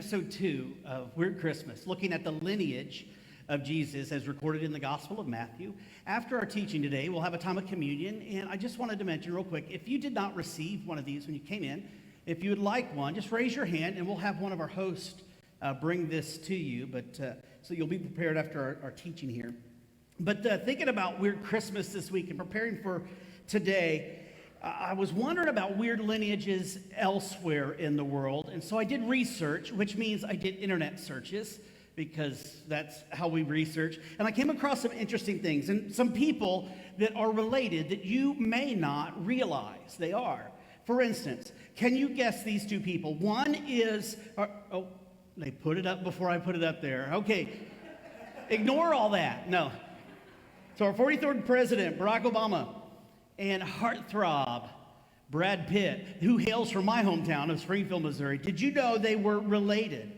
episode 2 of Weird Christmas, looking at the lineage of Jesus as recorded in the Gospel of Matthew. After our teaching today, we'll have a time of communion, and I just wanted to mention real quick, if you did not receive one of these when you came in, if you would like one, just raise your hand, and we'll have one of our hosts bring this to you, so you'll be prepared after our teaching here. But thinking about Weird Christmas this week and preparing for today, I was wondering about weird lineages elsewhere in the world, and so I did research, which means I did internet searches, because that's how we research, and I came across some interesting things, and some people that are related that you may not realize they are. For instance, can you guess these two people? One is, they put it up before I put it up there. Okay, ignore all that, no. So our 43rd president, Barack Obama, and heartthrob Brad Pitt, who hails from my hometown of Springfield, Missouri. Did you know they were related?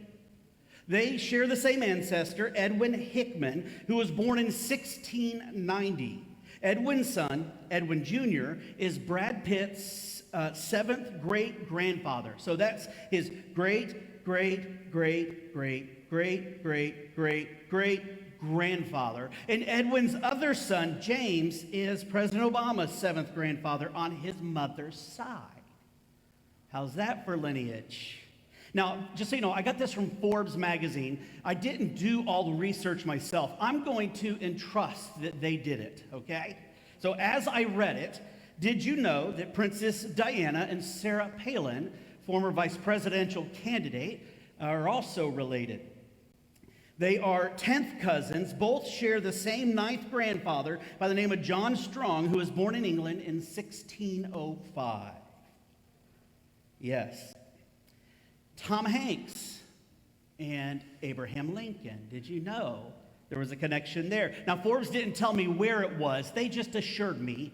They share the same ancestor, Edwin Hickman, who was born in 1690. Edwin's son, Edwin Jr., is Brad Pitt's seventh great-grandfather. So that's his great-great-great-great-great-great-great-grandfather. And Edwin's other son, James, is President Obama's seventh grandfather on his mother's side. How's that for lineage? Now, just so you know, I got this from Forbes magazine. I didn't do all the research myself. I'm going to entrust that they did it, okay? So as I read it, did you know that Princess Diana and Sarah Palin, former vice presidential candidate, are also related? They are 10th cousins. Both share the same ninth grandfather by the name of John Strong, who was born in England in 1605. Yes. Tom Hanks and Abraham Lincoln. Did you know there was a connection there? Now, Forbes didn't tell me where it was. They just assured me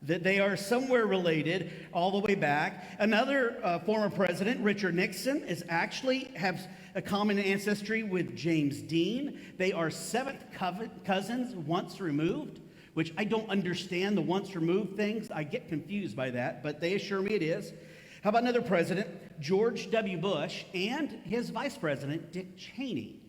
that they are somewhere related all the way back. Another former president, Richard Nixon, has a common ancestry with James Dean. They are seventh cousins, once removed, which I don't understand the once removed things. I get confused by that, but they assure me it is. How about another president, George W. Bush, and his vice president, Dick Cheney,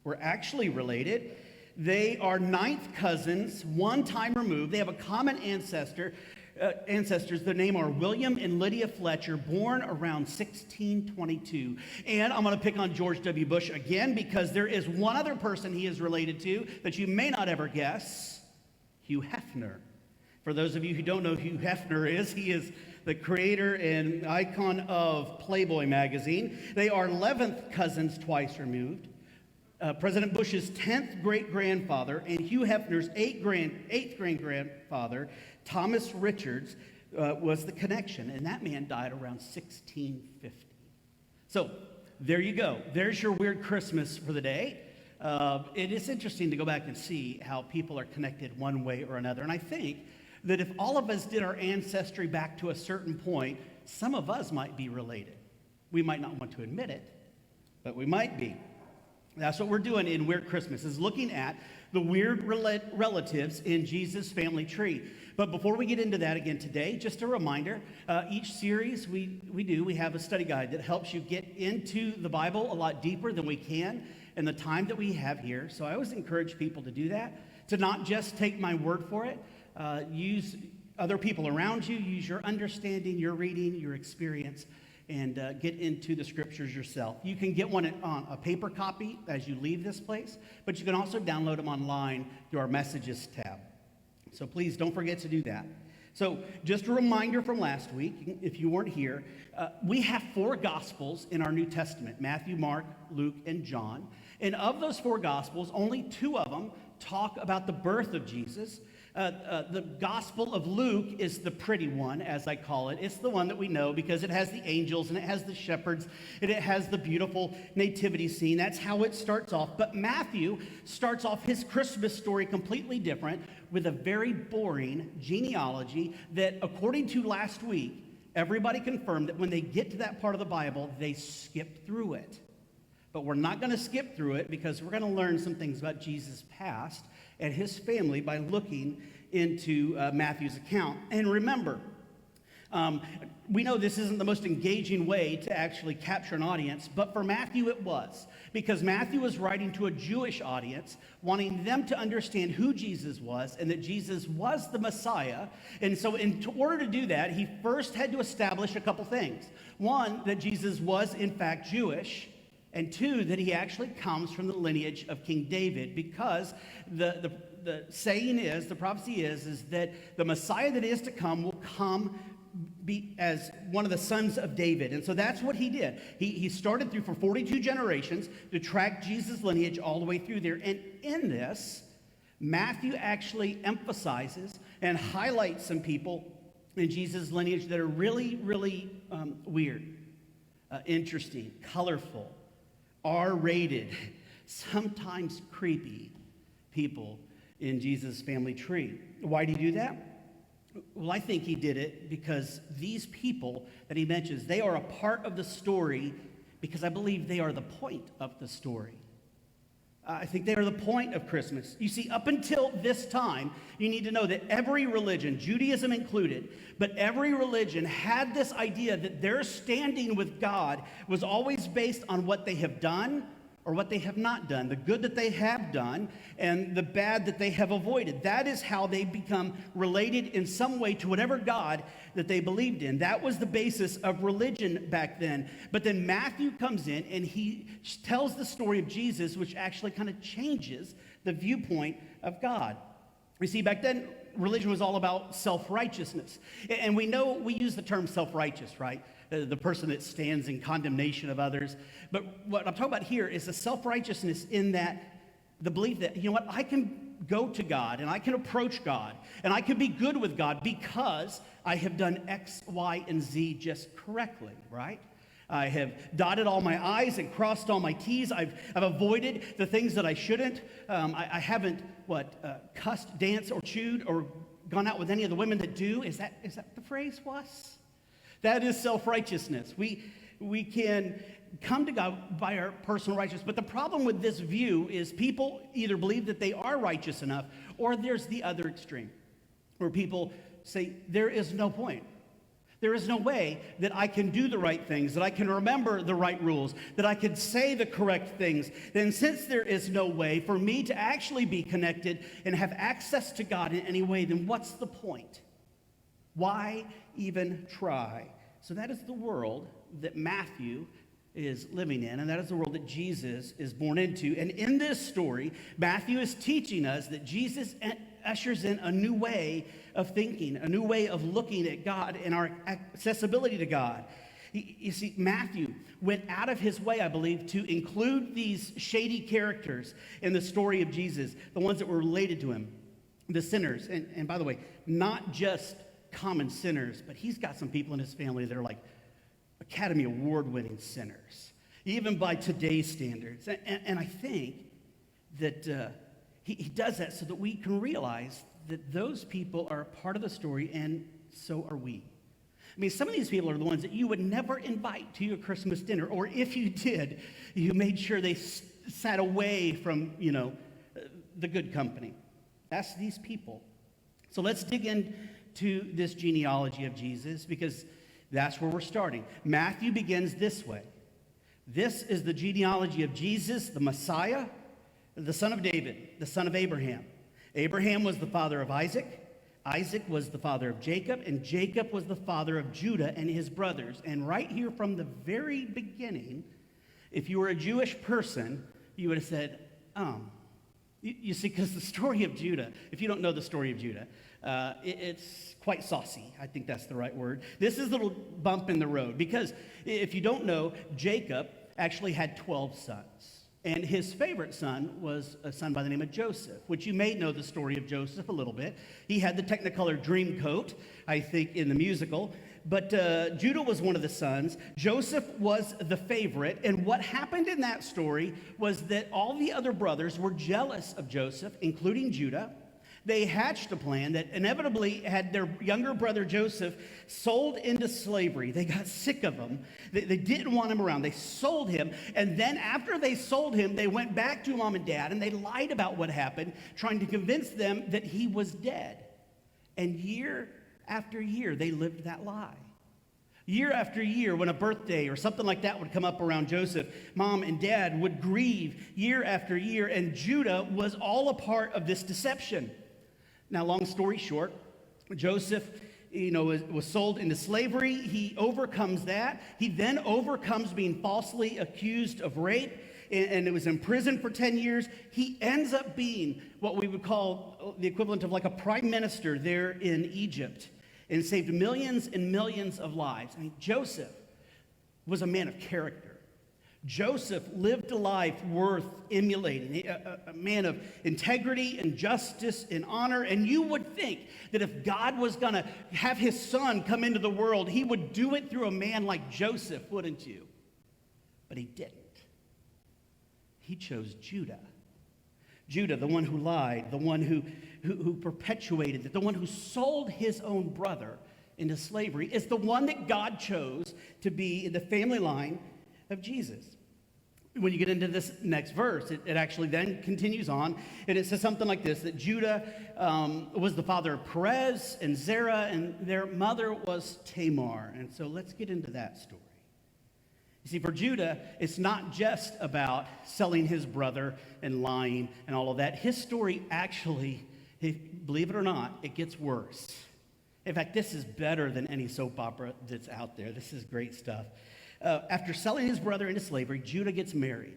were actually related. They are ninth cousins, one time removed. They have a common ancestors. Their name are William and Lydia Fletcher, born around 1622. And I'm going to pick on George W. Bush again because there is one other person he is related to that you may not ever guess, Hugh Hefner. For those of you who don't know who Hugh Hefner is, he is the creator and icon of Playboy magazine. They are 11th cousins twice removed. President Bush's 10th great-grandfather and Hugh Hefner's 8th great-grandfather, Thomas Richards, was the connection, and that man died around 1650. So there you go. There's your weird Christmas for the day. It is interesting to go back and see how people are connected one way or another, and I think that if all of us did our ancestry back to a certain point, some of us might be related. We might not want to admit it, but we might be. That's what we're doing in Weird Christmas, is looking at the weird relatives in Jesus' family tree. But before we get into that again today, just a reminder, each series we have a study guide that helps you get into the Bible a lot deeper than we can in the time that we have here. So I always encourage people to do that, to not just take my word for it. Use other people around you, use your understanding, your reading, your experience, and get into the scriptures yourself. You can get one on a paper copy as you leave this place, but you can also download them online through our Messages tab. So please don't forget to do that. So just a reminder from last week, if you weren't here, we have 4 Gospels in our New Testament, Matthew, Mark, Luke, and John. And of those 4 Gospels, only 2 of them talk about the birth of Jesus. The Gospel of Luke is the pretty one, as I call it. It's the one that we know because it has the angels and it has the shepherds and it has the beautiful nativity scene. That's how it starts off. But Matthew starts off his Christmas story completely different with a very boring genealogy that, according to last week, everybody confirmed that when they get to that part of the Bible, they skip through it. But we're not going to skip through it because we're going to learn some things about Jesus' past and his family by looking into Matthew's account. And remember, We know this isn't the most engaging way to actually capture an audience, but for Matthew it was, because Matthew was writing to a Jewish audience, wanting them to understand who Jesus was and that Jesus was the Messiah. And so in order to do that, he first had to establish a couple things. One, that Jesus was in fact Jewish, and two, that he actually comes from the lineage of King David, because the saying is, the prophecy is that the Messiah that is to come will come be as one of the sons of David. And so that's what he did. He started through for 42 generations to track Jesus' lineage all the way through there. And in this, Matthew actually emphasizes and highlights some people in Jesus' lineage that are really, really weird, interesting, colorful, R-rated, sometimes creepy people in Jesus' family tree. Why did he do that? Well, I think he did it because these people that he mentions, they are a part of the story because I believe they are the point of the story. I think they are the point of Christmas. You see, up until this time, you need to know that every religion, Judaism included, but every religion had this idea that their standing with God was always based on what they have done or what they have not done, the good that they have done and the bad that they have avoided. That is how they become related in some way to whatever God that they believed in. That was the basis of religion back then. But then Matthew comes in and he tells the story of Jesus, which actually kind of changes the viewpoint of God. You see, back then, religion was all about self-righteousness. And we know we use the term self-righteous, right? The person that stands in condemnation of others. But what I'm talking about here is the self-righteousness in that the belief that, you know what, I can go to God and I can approach God and I can be good with God because I have done X, Y, and Z just correctly, right? I have dotted all my I's and crossed all my T's. I've avoided the things that I shouldn't. I haven't, cussed, danced, or chewed, or gone out with any of the women that do. Is that the phrase was? That is self-righteousness. We can come to God by our personal righteousness. But the problem with this view is people either believe that they are righteous enough, or there's the other extreme, where people say, there is no point. There is no way that I can do the right things, that I can remember the right rules, that I can say the correct things. Then since there is no way for me to actually be connected and have access to God in any way, then what's the point? Why even try? So that is the world that Matthew is living in, and that is the world that Jesus is born into. And in this story, Matthew is teaching us that Jesus ushers in a new way of thinking, a new way of looking at God and our accessibility to God. You see, Matthew went out of his way, I believe, to include these shady characters in the story of Jesus, the ones that were related to him, the sinners. And by the way, not just common sinners, but he's got some people in his family that are like Academy Award-winning sinners, even by today's standards. And I think that he does that so that we can realize that those people are a part of the story, and so are we. I mean, some of these people are the ones that you would never invite to your Christmas dinner, or if you did, you made sure they sat away from, the good company. That's these people. So let's dig into this genealogy of Jesus, because that's where we're starting. Matthew begins this way. This is the genealogy of Jesus, the Messiah, the son of David, the son of Abraham. Abraham was the father of Isaac. Isaac was the father of Jacob, and Jacob was the father of Judah and his brothers. And right here from the very beginning, if you were a Jewish person, you would have said, you see, because the story of Judah, if you don't know the story of Judah, it's quite saucy. I think that's the right word. This is a little bump in the road, because if you don't know, Jacob actually had 12 sons. And his favorite son was a son by the name of Joseph, which you may know the story of Joseph a little bit. He had the Technicolor dream coat, I think, in the musical. But Judah was one of the sons. Joseph was the favorite. And what happened in that story was that all the other brothers were jealous of Joseph, including Judah. They hatched a plan that inevitably had their younger brother Joseph sold into slavery. They got sick of him. They didn't want him around. They sold him. And then after they sold him, they went back to mom and dad, and they lied about what happened, trying to convince them that he was dead. And year after year, they lived that lie. Year after year, when a birthday or something like that would come up around Joseph, mom and dad would grieve year after year, and Judah was all a part of this deception. Now, long story short, Joseph, was sold into slavery. He overcomes that. He then overcomes being falsely accused of rape, and it was in prison for 10 years. He ends up being what we would call the equivalent of like a prime minister there in Egypt, and saved millions and millions of lives. I mean, Joseph was a man of character. Joseph lived a life worth emulating, a man of integrity and justice and honor. And you would think that if God was going to have his son come into the world, he would do it through a man like Joseph, wouldn't you? But he didn't. He chose Judah. Judah, the one who lied, the one who perpetuated it, the one who sold his own brother into slavery, is the one that God chose to be in the family line of Jesus. When you get into this next verse, it actually then continues on, and it says something like this, that Judah was the father of Perez and Zerah, and their mother was Tamar. And so let's get into that story. You see, for Judah, it's not just about selling his brother and lying and all of that. His story actually, believe it or not, it gets worse. In fact, this is better than any soap opera that's out there. This is great stuff. After selling his brother into slavery, Judah gets married.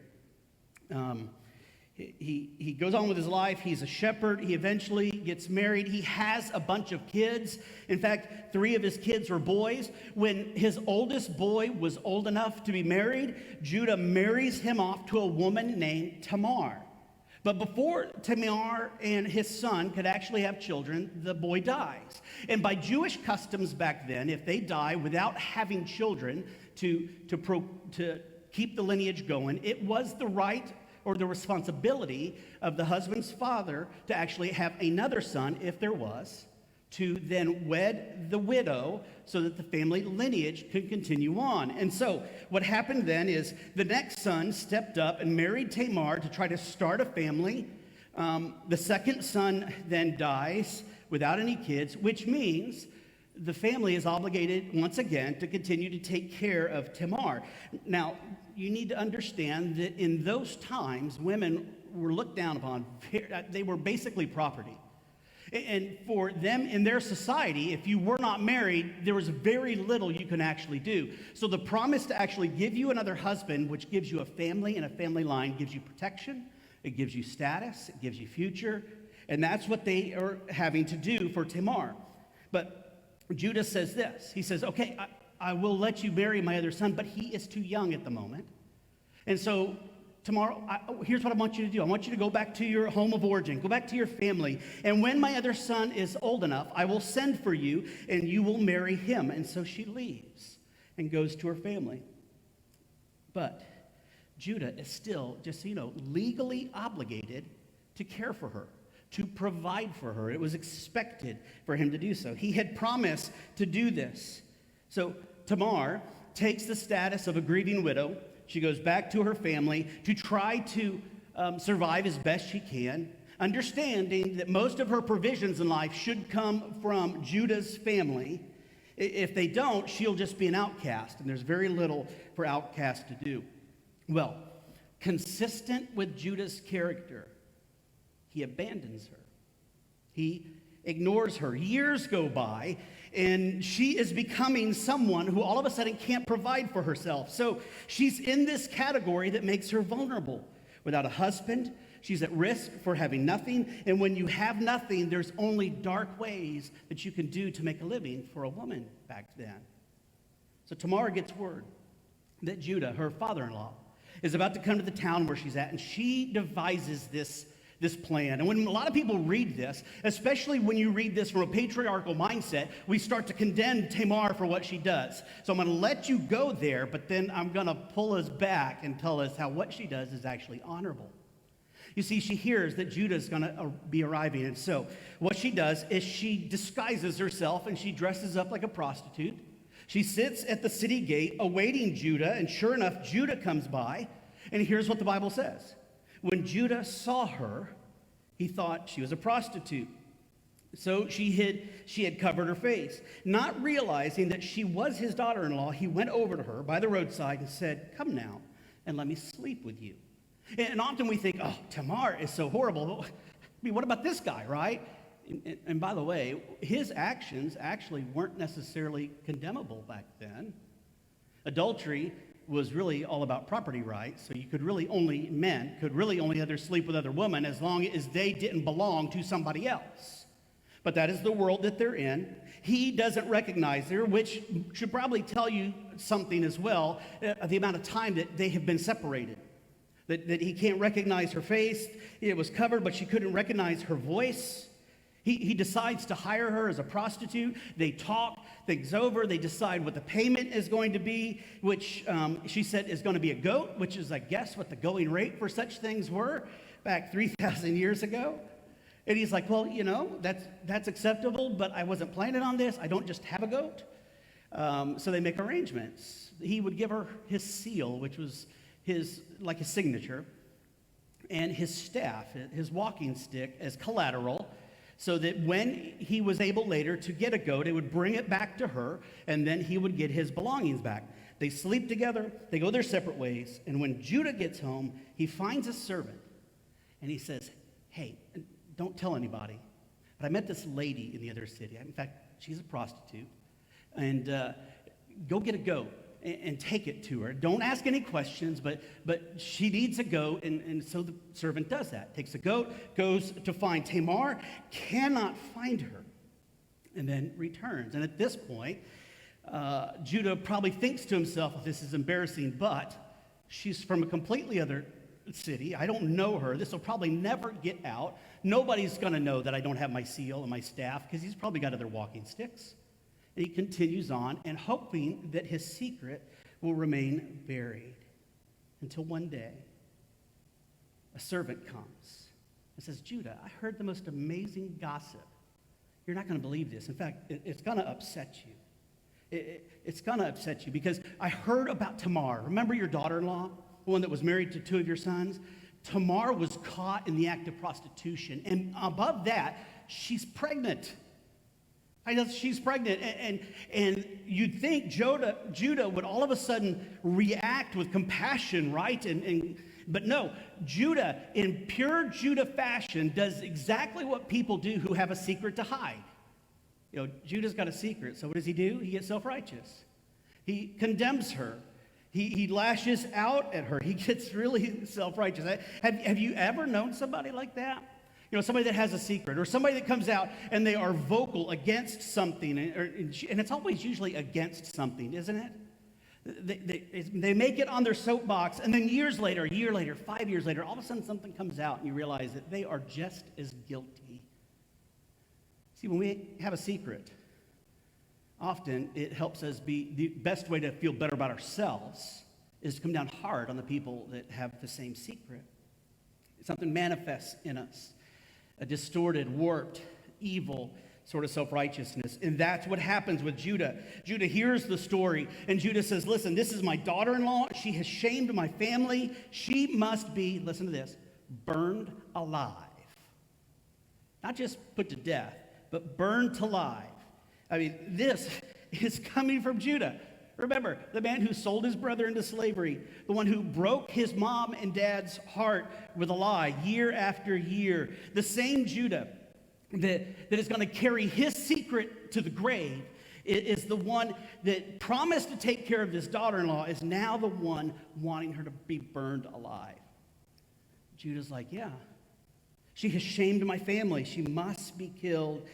He goes on with his life. He's a shepherd. He eventually gets married. He has a bunch of kids. In fact, 3 of his kids were boys. When his oldest boy was old enough to be married, Judah marries him off to a woman named Tamar. But before Tamar and his son could actually have children, the boy dies. And by Jewish customs back then, if they die without having children to keep the lineage going, it was the right or the responsibility of the husband's father to actually have another son, if there was, to then wed the widow so that the family lineage could continue on. And so what happened then is the next son stepped up and married Tamar to try to start a family. The second son then dies without any kids, which means the family is obligated once again to continue to take care of Tamar. Now, you need to understand that in those times, women were looked down upon. They were basically property. And for them in their society, if you were not married, there was very little you can actually do. So the promise to actually give you another husband, which gives you a family and a family line, gives you protection, it gives you status, it gives you future. And that's what they are having to do for Tamar. But Judah says this. He says, okay, I will let you marry my other son, but he is too young at the moment. And so tomorrow, here's what I want you to do. I want you to go back to your home of origin. Go back to your family. And when my other son is old enough, I will send for you, and you will marry him. And so she leaves and goes to her family. But Judah is still, just so you know, legally obligated to care for her, to provide for her. It was expected for him to do so. He had promised to do this. So Tamar takes the status of a grieving widow. She goes back to her family to try to survive as best she can, understanding that most of her provisions in life should come from Judah's family. If they don't, she'll just be an outcast, and there's very little for outcasts to do. Well, consistent with Judah's character, he abandons her. He ignores her. Years go by, and she is becoming someone who all of a sudden can't provide for herself. So she's in this category that makes her vulnerable. Without a husband, she's at risk for having nothing. And when you have nothing, there's only dark ways that you can do to make a living for a woman back then. So Tamar gets word that Judah, her father-in-law, is about to come to the town where she's at, and she devises this plan. And when a lot of people read this, especially when you read this from a patriarchal mindset, we start to condemn Tamar for what she does. So I'm going to let you go there, but then I'm going to pull us back and tell us how what she does is actually honorable. You see, she hears that Judah is going to be arriving, and so what she does is she disguises herself, and she dresses up like a prostitute. She sits at the city gate awaiting Judah, and sure enough, Judah comes by, and here's what the Bible says. When Judah saw her, he thought she was a prostitute. So she had covered her face. Not realizing that she was his daughter-in-law, he went over to her by the roadside and said, "Come now, and let me sleep with you." And often we think, oh, Tamar is so horrible. I mean, what about this guy, right? And by the way, his actions actually weren't necessarily condemnable back then. Adultery was really all about property rights, so men could really only either sleep with other women as long as they didn't belong to somebody else. But that is the world that they're in. He doesn't recognize her, which should probably tell you something as well, the amount of time that they have been separated. That he can't recognize her face. It was covered, but she couldn't recognize her voice. He decides to hire her as a prostitute. They talk things over. They decide what the payment is going to be, which she said is going to be a goat, which is, I guess, what the going rate for such things were back 3,000 years ago. And he's like, well, that's acceptable, but I wasn't planning on this. I don't just have a goat. So they make arrangements. He would give her his seal, which was his signature, and his staff, his walking stick, as collateral, so that when he was able later to get a goat, it would bring it back to her, and then he would get his belongings back. They sleep together, they go their separate ways, and when Judah gets home, he finds a servant, and he says, "Hey, don't tell anybody, but I met this lady in the other city. In fact, she's a prostitute, and go get a goat and take it to her. Don't ask any questions, but she needs a goat." And so the servant does that. Takes a goat, goes to find Tamar, cannot find her, and then returns. And at this point, Judah probably thinks to himself, "This is embarrassing, but she's from a completely other city. I don't know her. This will probably never get out. Nobody's going to know that I don't have my seal and my staff, because he's probably got other walking sticks." And he continues on and hoping that his secret will remain buried until one day a servant comes and says, "Judah, I heard the most amazing gossip. You're not going to believe this. In fact, it's going to upset you. It's going to upset you because I heard about Tamar. Remember your daughter-in-law, the one that was married to 2 of your sons? Tamar was caught in the act of prostitution. And above that, she's pregnant." I know she's pregnant, and you'd think Judah would all of a sudden react with compassion, right? But no, Judah, in pure Judah fashion, does exactly what people do who have a secret to hide. Judah's got a secret, so what does he do? He gets self-righteous. He condemns her. He lashes out at her. He gets really self-righteous. Have you ever known somebody like that? Somebody that has a secret, or somebody that comes out and they are vocal against something, and it's always usually against something, isn't it? They make it on their soapbox, and then a year later, 5 years later, all of a sudden something comes out, and you realize that they are just as guilty. See, when we have a secret, often it helps us the best way to feel better about ourselves is to come down hard on the people that have the same secret. Something manifests in us. A distorted, warped, evil sort of self-righteousness. And that's what happens with Judah. Judah hears the story, and Judah says, "Listen, this is my daughter-in-law. She has shamed my family. She must be," listen to this, "burned alive." Not just put to death, but burned alive. I mean, this is coming from Judah. Remember, the man who sold his brother into slavery, the one who broke his mom and dad's heart with a lie year after year, the same Judah that is going to carry his secret to the grave is the one that promised to take care of this daughter-in-law, is now the one wanting her to be burned alive. Judah's like, "Yeah, she has shamed my family. She must be killed."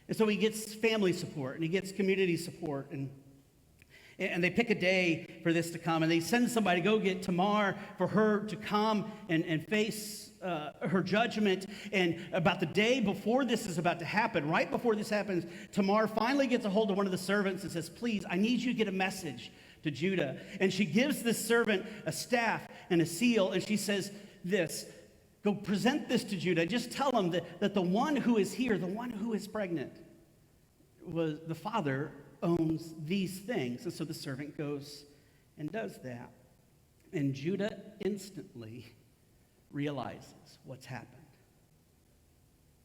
And so he gets family support, and he gets community support, and they pick a day for this to come, and they send somebody to go get Tamar for her to come and face her judgment. And about the day before this is about to happen, right before this happens, Tamar finally gets a hold of one of the servants and says, "Please, I need you to get a message to Judah." And she gives this servant a staff and a seal, and she says this, "Go present this to Judah. Just tell him that the one who is here, the one who is pregnant, was the father owns these things." And so the servant goes and does that. And Judah instantly realizes what's happened.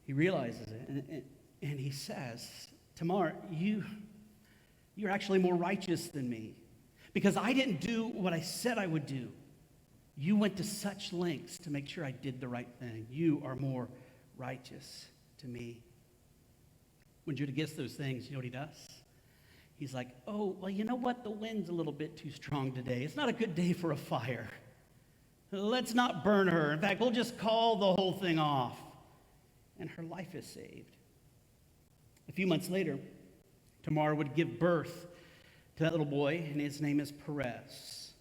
He realizes it. And he says, Tamar, you're actually more righteous than me because I didn't do what I said I would do. You went to such lengths to make sure I did the right thing. You are more righteous to me. When Judah gets those things, you know what he does? He's like, oh, well, you know what? The wind's a little bit too strong today. It's not a good day for a fire. Let's not burn her. In fact, we'll just call the whole thing off. And her life is saved. A few months later, Tamar would give birth to that little boy, and his name is Perez.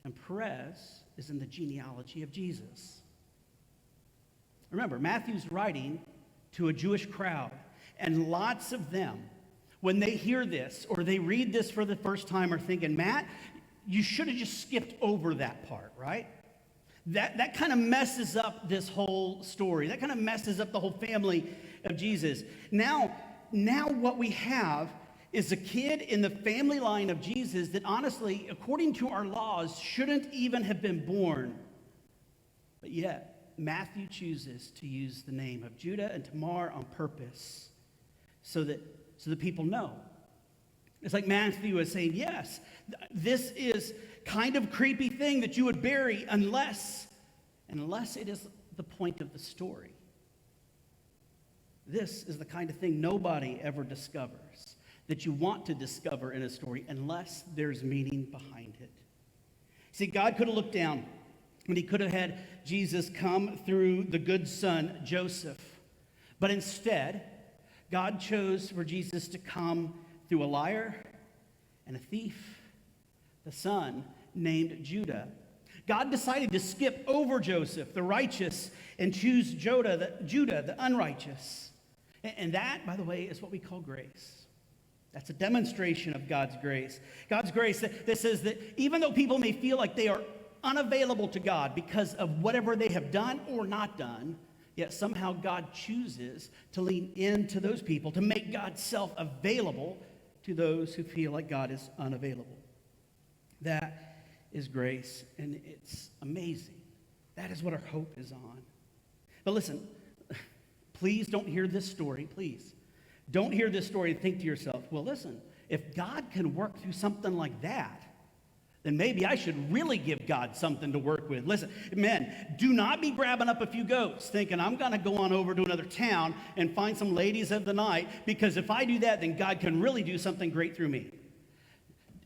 And Perez is in the genealogy of Jesus. Remember, Matthew's writing to a Jewish crowd, and lots of them, when they hear this or they read this for the first time, are thinking, Matt, you should have just skipped over that part, right? That kind of messes up this whole story. That kind of messes up the whole family of Jesus. Now what we have is a kid in the family line of Jesus that honestly, according to our laws, shouldn't even have been born. But yet, Matthew chooses to use the name of Judah and Tamar on purpose so that people know. It's like Matthew is saying, yes, this is kind of creepy thing that you would bury unless it is the point of the story. This is the kind of thing nobody ever discovers that you want to discover in a story unless there's meaning behind it. See, God could have looked down and he could have had Jesus come through the good son, Joseph. But instead, God chose for Jesus to come through a liar and a thief, the son named Judah. God decided to skip over Joseph, the righteous, and choose Judah, the unrighteous. And that, by the way, is what we call grace. That's a demonstration of God's grace. God's grace that says that even though people may feel like they are unavailable to God because of whatever they have done or not done, yet somehow God chooses to lean into those people, to make God's self available to those who feel like God is unavailable. That is grace, and it's amazing. That is what our hope is on. But listen, please don't hear this story, please. Don't hear this story and think to yourself, well, listen, if God can work through something like that, then maybe I should really give God something to work with. Listen, men, do not be grabbing up a few goats thinking I'm going to go on over to another town and find some ladies of the night, because if I do that, then God can really do something great through me.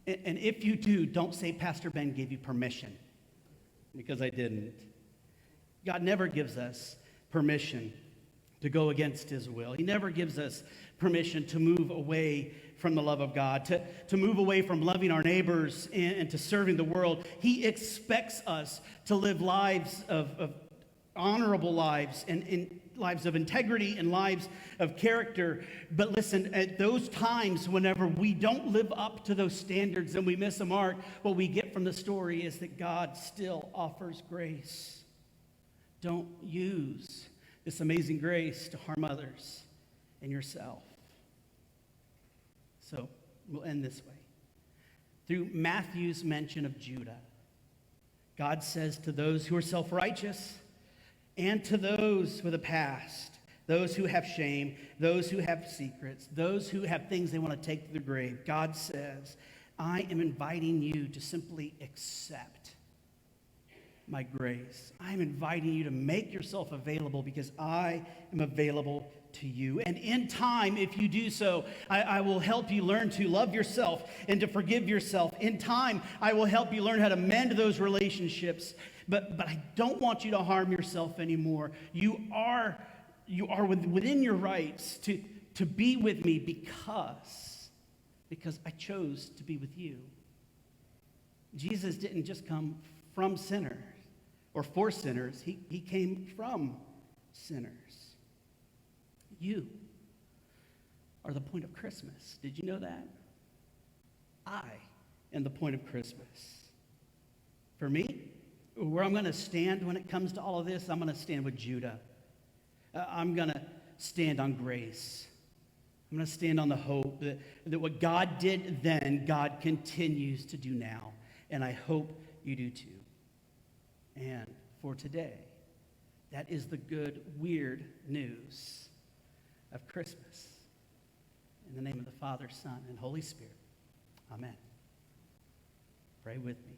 And if you do, don't say Pastor Ben gave you permission, because I didn't. God never gives us permission to go against his will. He never gives us permission to move away from the love of God, to move away from loving our neighbors and to serving the world. He expects us to live lives of honorable lives and lives of integrity and lives of character. But listen, at those times whenever we don't live up to those standards and we miss a mark, what we get from the story is that God still offers grace. Don't use this amazing grace to harm others and yourself. So we'll end this way. Through Matthew's mention of Judah, God says to those who are self-righteous and to those with a past, those who have shame, those who have secrets, those who have things they want to take to the grave, God says, I am inviting you to simply accept my grace. I'm inviting you to make yourself available because I am available to you. And in time, if you do so, I will help you learn to love yourself and to forgive yourself. In time, I will help you learn how to mend those relationships. But I don't want you to harm yourself anymore. You are within your rights to be with me because I chose to be with you. Jesus didn't just come from sinners or for sinners. He came from sinners. You are the point of Christmas. Did you know that? I am the point of Christmas. For me, where I'm going to stand when it comes to all of this, I'm going to stand with Judah. I'm going to stand on grace. I'm going to stand on the hope that what God did then, God continues to do now. And I hope you do too. And for today, that is the good, weird news of Christmas. In the name of the Father, Son, and Holy Spirit. Amen. Pray with me.